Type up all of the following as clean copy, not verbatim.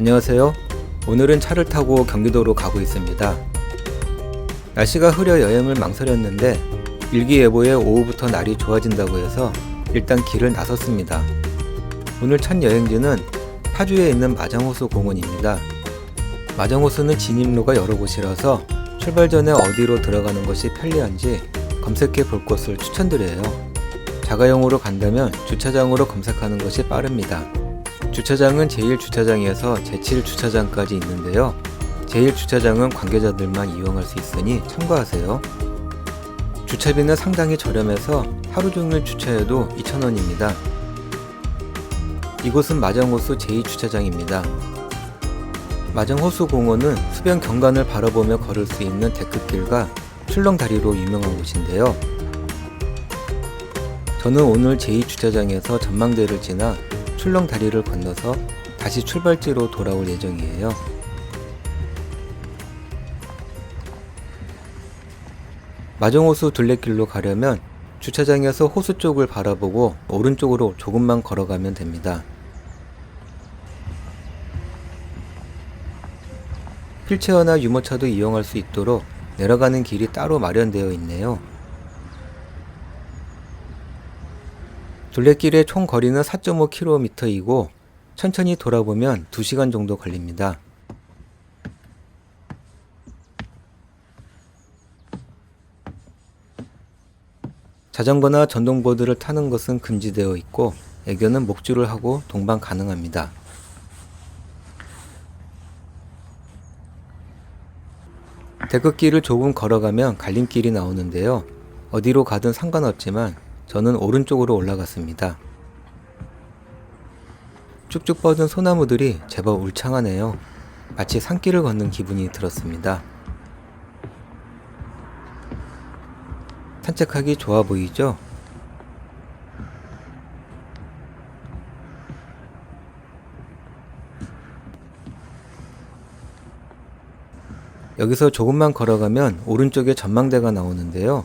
안녕하세요. 오늘은 차를 타고 경기도로 가고 있습니다. 날씨가 흐려 여행을 망설였는데 일기예보에 오후부터 날이 좋아진다고 해서 일단 길을 나섰습니다. 오늘 첫 여행지는 파주에 있는 마장호수 공원입니다. 마장호수는 진입로가 여러 곳이라서 출발 전에 어디로 들어가는 것이 편리한지 검색해 볼 곳을 추천드려요. 자가용으로 간다면 주차장으로 검색하는 것이 빠릅니다. 주차장은 제1주차장에서 제7주차장까지 있는데요. 제1주차장은 관계자들만 이용할 수 있으니 참고하세요. 주차비는 상당히 저렴해서 하루 종일 주차해도 2,000원입니다. 이곳은 마장호수 제2주차장입니다. 마장호수 공원은 수변 경관을 바라보며 걸을 수 있는 데크길과 출렁다리로 유명한 곳인데요. 저는 오늘 제2주차장에서 전망대를 지나 출렁다리를 건너서 다시 출발지로 돌아올 예정이에요. 마장호수 둘레길로 가려면 주차장에서 호수 쪽을 바라보고 오른쪽으로 조금만 걸어가면 됩니다. 휠체어나 유모차도 이용할 수 있도록 내려가는 길이 따로 마련되어 있네요. 둘레길의 총 거리는 4.5km이고 천천히 돌아보면 2시간 정도 걸립니다. 자전거나 전동보드를 타는 것은 금지되어 있고 애견은 목줄을 하고 동반 가능합니다. 데크길을 조금 걸어가면 갈림길이 나오는데요. 어디로 가든 상관없지만 저는 오른쪽으로 올라갔습니다. 쭉쭉 뻗은 소나무들이 제법 울창하네요. 마치 산길을 걷는 기분이 들었습니다. 산책하기 좋아 보이죠? 여기서 조금만 걸어가면 오른쪽에 전망대가 나오는데요.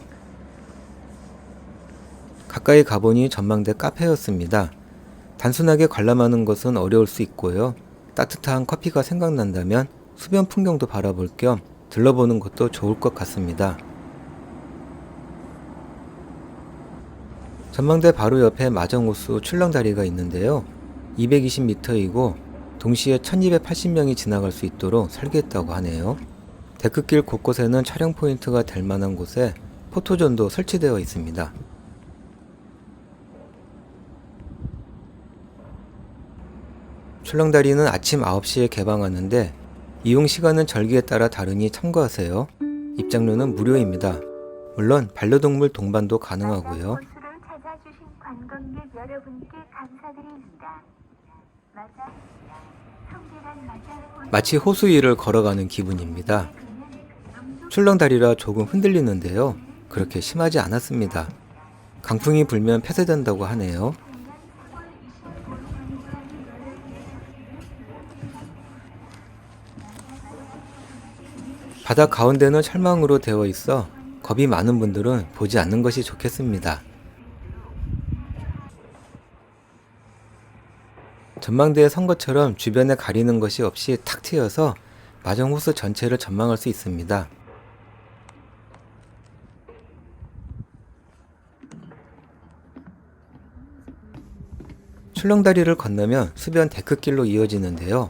가까이 가보니 전망대 카페였습니다. 단순하게 관람하는 것은 어려울 수 있고요. 따뜻한 커피가 생각난다면 수변 풍경도 바라볼 겸 들러보는 것도 좋을 것 같습니다. 전망대 바로 옆에 마장호수 출렁다리가 있는데요. 220m이고 동시에 1280명이 지나갈 수 있도록 설계했다고 하네요. 데크길 곳곳에는 촬영 포인트가 될 만한 곳에 포토존도 설치되어 있습니다. 출렁다리는 아침 9시에 개방하는데 이용 시간은 절기에 따라 다르니 참고하세요. 입장료는 무료입니다. 물론 반려동물 동반도 가능하고요. 마치 호수 위를 걸어가는 기분입니다. 출렁다리라 조금 흔들리는데요. 그렇게 심하지 않았습니다. 강풍이 불면 폐쇄된다고 하네요. 바닥 가운데는 철망으로 되어 있어 겁이 많은 분들은 보지 않는 것이 좋겠습니다. 전망대에 선 것처럼 주변에 가리는 것이 없이 탁 트여서 마장호수 전체를 전망할 수 있습니다. 출렁다리를 건너면 수변 데크길로 이어지는데요.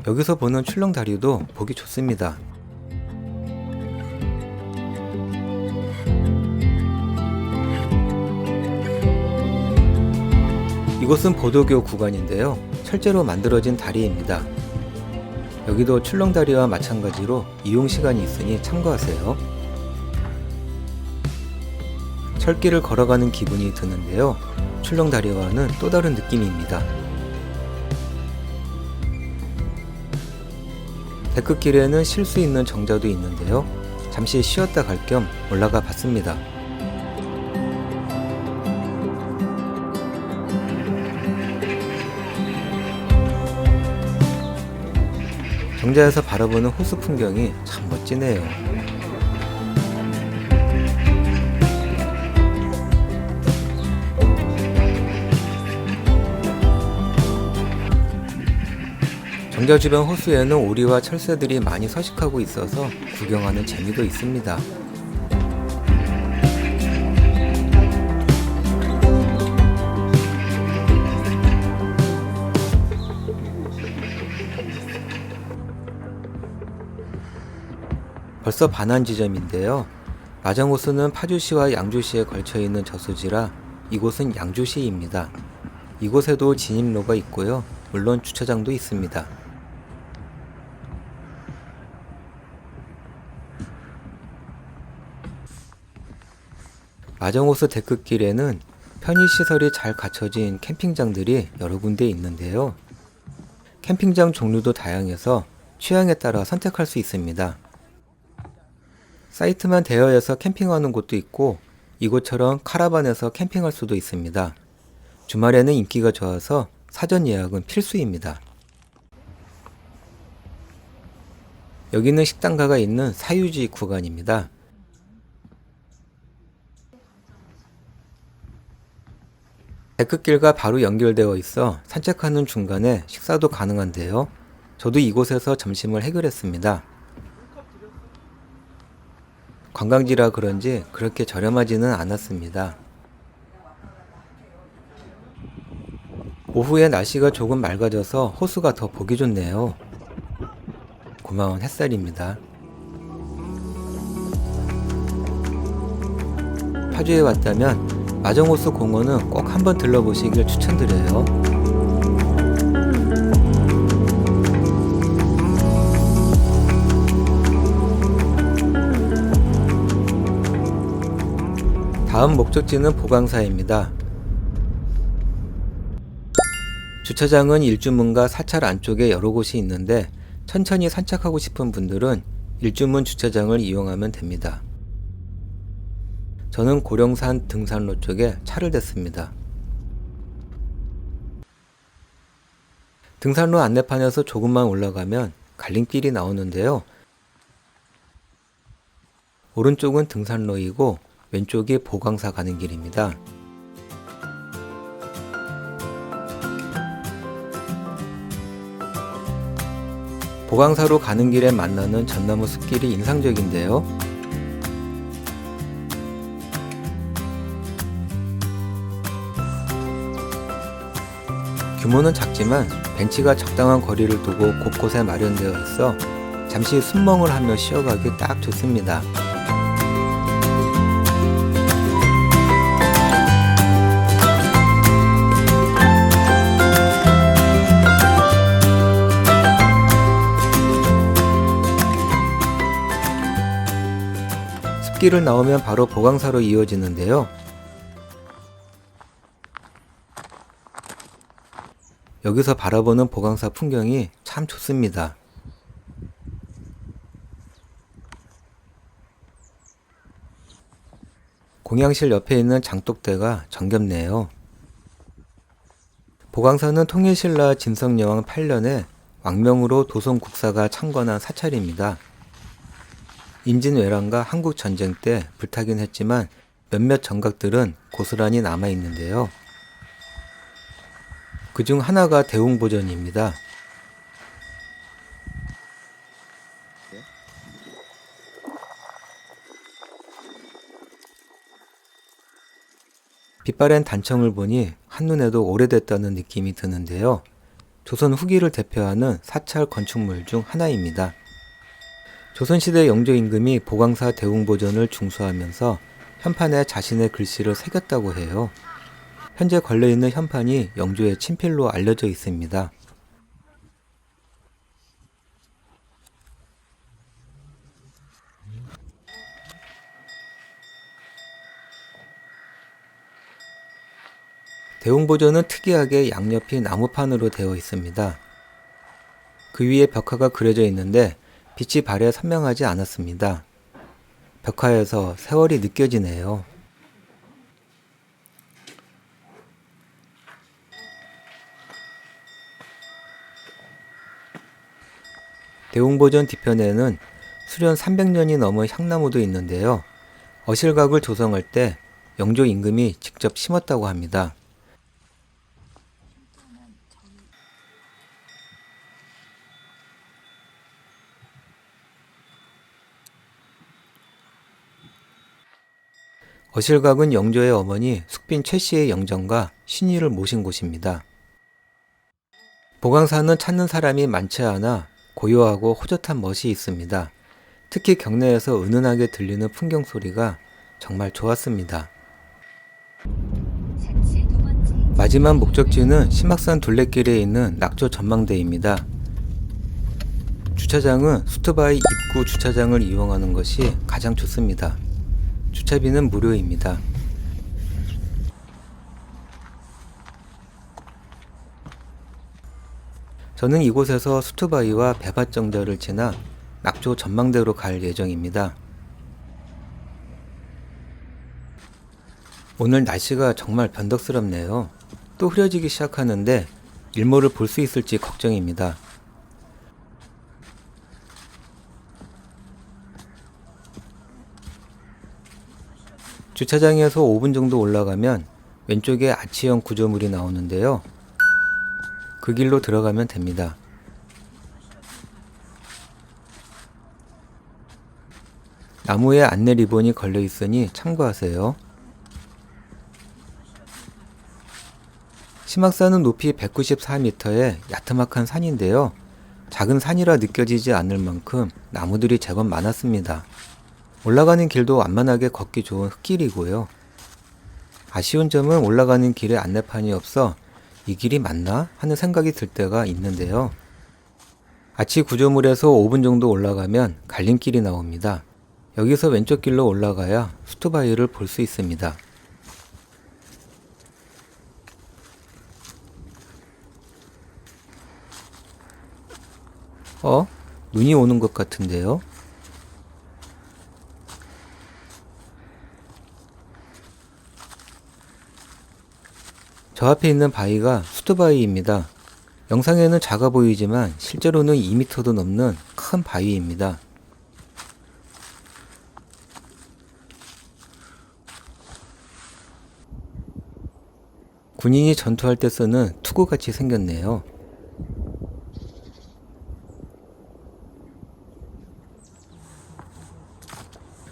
여기서 보는 출렁다리도 보기 좋습니다. 이곳은 보도교 구간인데요. 철제로 만들어진 다리입니다. 여기도 출렁다리와 마찬가지로 이용 시간이 있으니 참고하세요. 철길을 걸어가는 기분이 드는데요. 출렁다리와는 또 다른 느낌입니다. 데크길에는 쉴 수 있는 정자도 있는데요. 잠시 쉬었다 갈 겸 올라가 봤습니다. 정자에서 바라보는 호수 풍경이 참 멋지네요. 정자 주변 호수에는 오리와 철새들이 많이 서식하고 있어서 구경하는 재미도 있습니다. 벌써 반환 지점인데요. 마장호수는 파주시와 양주시에 걸쳐있는 저수지라 이곳은 양주시입니다. 이곳에도 진입로가 있고요. 물론 주차장도 있습니다. 마정호수 데크길에는 편의시설이 잘 갖춰진 캠핑장들이 여러 군데 있는데요. 캠핑장 종류도 다양해서 취향에 따라 선택할 수 있습니다. 사이트만 대여해서 캠핑하는 곳도 있고 이곳처럼 카라반에서 캠핑할 수도 있습니다. 주말에는 인기가 좋아서 사전 예약은 필수입니다. 여기는 식당가가 있는 사유지 구간입니다. 데크길과 바로 연결되어 있어 산책하는 중간에 식사도 가능한데요. 저도 이곳에서 점심을 해결했습니다. 관광지라 그런지 그렇게 저렴하지는 않았습니다. 오후에 날씨가 조금 맑아져서 호수가 더 보기 좋네요. 고마운 햇살입니다. 파주에 왔다면 마정호수 공원은 꼭 한번 들러보시길 추천드려요. 다음 목적지는 보강사입니다. 주차장은 일주문과 사찰 안쪽에 여러 곳이 있는데 천천히 산책하고 싶은 분들은 일주문 주차장을 이용하면 됩니다. 저는 고령산 등산로 쪽에 차를 댔습니다. 등산로 안내판에서 조금만 올라가면 갈림길이 나오는데요. 오른쪽은 등산로이고 왼쪽이 보강사 가는 길입니다. 보강사로 가는 길에 만나는 전나무 숲길이 인상적인데요. 규모는 작지만 벤치가 적당한 거리를 두고 곳곳에 마련되어 있어 잠시 숨멍을 하며 쉬어가기 딱 좋습니다. 숲길을 나오면 바로 보강사로 이어지는데요. 여기서 바라보는 보강사 풍경이 참 좋습니다. 공양실 옆에 있는 장독대가 정겹네요. 보강사는 통일신라 진성여왕 8년에 왕명으로 도송국사가 창건한 사찰입니다. 임진왜란과 한국전쟁 때 불타긴 했지만 몇몇 정각들은 고스란히 남아있는데요. 그중 하나가 대웅보전입니다. 빛바랜 단청을 보니 한눈에도 오래됐다는 느낌이 드는데요. 조선 후기를 대표하는 사찰 건축물 중 하나입니다. 조선시대 영조 임금이 보강사 대웅보전을 중수하면서 현판에 자신의 글씨를 새겼다고 해요. 현재 걸려있는 현판이 영조의 친필로 알려져 있습니다. 대웅보전은 특이하게 양옆이 나무판으로 되어 있습니다. 그 위에 벽화가 그려져 있는데 빛이 발에 선명하지 않았습니다. 벽화에서 세월이 느껴지네요. 대웅보전 뒤편에는 수련 300년이 넘은 향나무도 있는데요. 어실각을 조성할 때 영조 임금이 직접 심었다고 합니다. 어실각은 영조의 어머니 숙빈 최씨의 영정과 신의를 모신 곳입니다. 보강산은 찾는 사람이 많지 않아 고요하고 호젓한 멋이 있습니다. 특히 경내에서 은은하게 들리는 풍경 소리가 정말 좋았습니다. 마지막 목적지는 심악산 둘레길에 있는 낙조 전망대입니다. 주차장은 수트바이 입구 주차장을 이용하는 것이 가장 좋습니다. 주차비는 무료입니다. 저는 이곳에서 수트바이와 배밭정자를 지나 낙조 전망대로 갈 예정입니다. 오늘 날씨가 정말 변덕스럽네요. 또 흐려지기 시작하는데 일몰을 볼 수 있을지 걱정입니다. 주차장에서 5분 정도 올라가면 왼쪽에 아치형 구조물이 나오는데요. 그 길로 들어가면 됩니다. 나무에 안내 리본이 걸려 있으니 참고하세요. 심악산은 높이 194m의 야트막한 산인데요. 작은 산이라 느껴지지 않을 만큼 나무들이 제법 많았습니다. 올라가는 길도 완만하게 걷기 좋은 흙길이고요. 아쉬운 점은 올라가는 길에 안내판이 없어 이 길이 맞나 하는 생각이 들 때가 있는데요. 아치 구조물에서 5분 정도 올라가면 갈림길이 나옵니다. 여기서 왼쪽 길로 올라가야 수트바이를 볼 수 있습니다. 눈이 오는 것 같은데요. 저 앞에 있는 바위가 수트바위입니다. 영상에는 작아 보이지만 실제로는 2m도 넘는 큰 바위입니다. 군인이 전투할 때 쓰는 투구같이 생겼네요.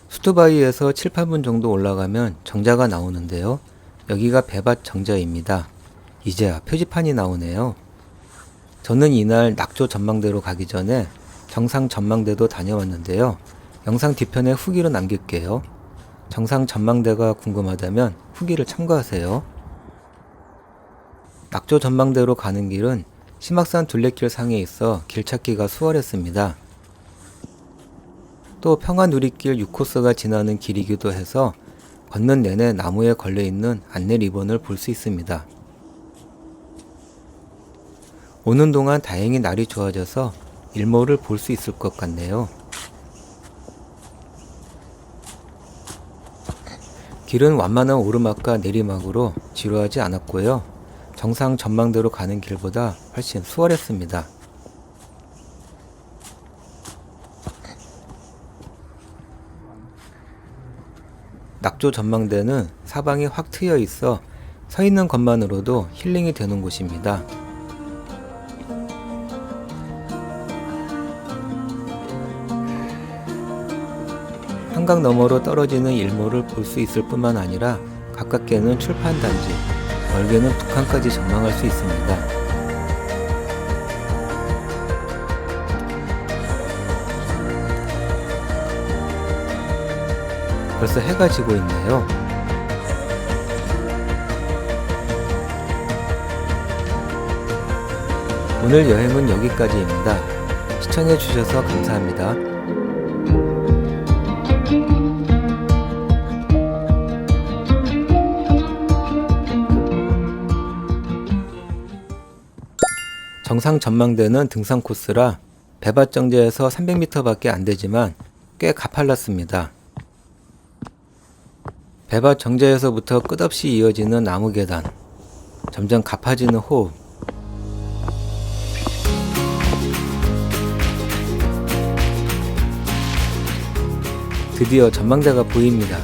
수트바위에서 7, 8분 정도 올라가면 정자가 나오는데요. 여기가 배밭 정자입니다. 이제야 표지판이 나오네요. 저는 이날 낙조 전망대로 가기 전에 정상 전망대도 다녀왔는데요. 영상 뒤편에 후기로 남길게요. 정상 전망대가 궁금하다면 후기를 참고하세요. 낙조 전망대로 가는 길은 심악산 둘레길 상에 있어 길 찾기가 수월했습니다. 또 평화누리길 6코스가 지나는 길이기도 해서 걷는 내내 나무에 걸려있는 안내 리본을 볼 수 있습니다. 오는 동안 다행히 날이 좋아져서 일몰을 볼 수 있을 것 같네요. 길은 완만한 오르막과 내리막으로 지루하지 않았고요. 정상 전망대로 가는 길보다 훨씬 수월했습니다. 낙조 전망대는 사방이 확 트여 있어 서 있는 것만으로도 힐링이 되는 곳입니다. 한강 너머로 떨어지는 일몰을 볼 수 있을 뿐만 아니라 가깝게는 출판단지, 멀게는 북한까지 전망할 수 있습니다. 벌써 해가 지고 있네요. 오늘 여행은 여기까지입니다. 시청해주셔서 감사합니다. 정상 전망대는 등산 코스라 배밭정자에서 300m 밖에 안 되지만 꽤 가팔랐습니다. 배밭 정자에서부터 끝없이 이어지는 나무 계단, 점점 가파지는 호흡. 드디어 전망대가 보입니다.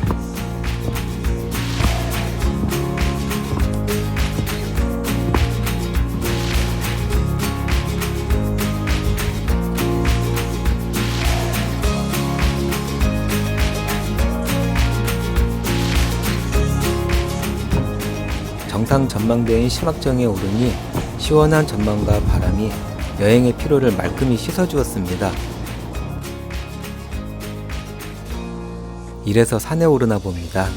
정상 전망대인 심악정에 오르니 시원한 전망과 바람이 여행의 피로를 말끔히 씻어주었습니다. 이래서 산에 오르나 봅니다.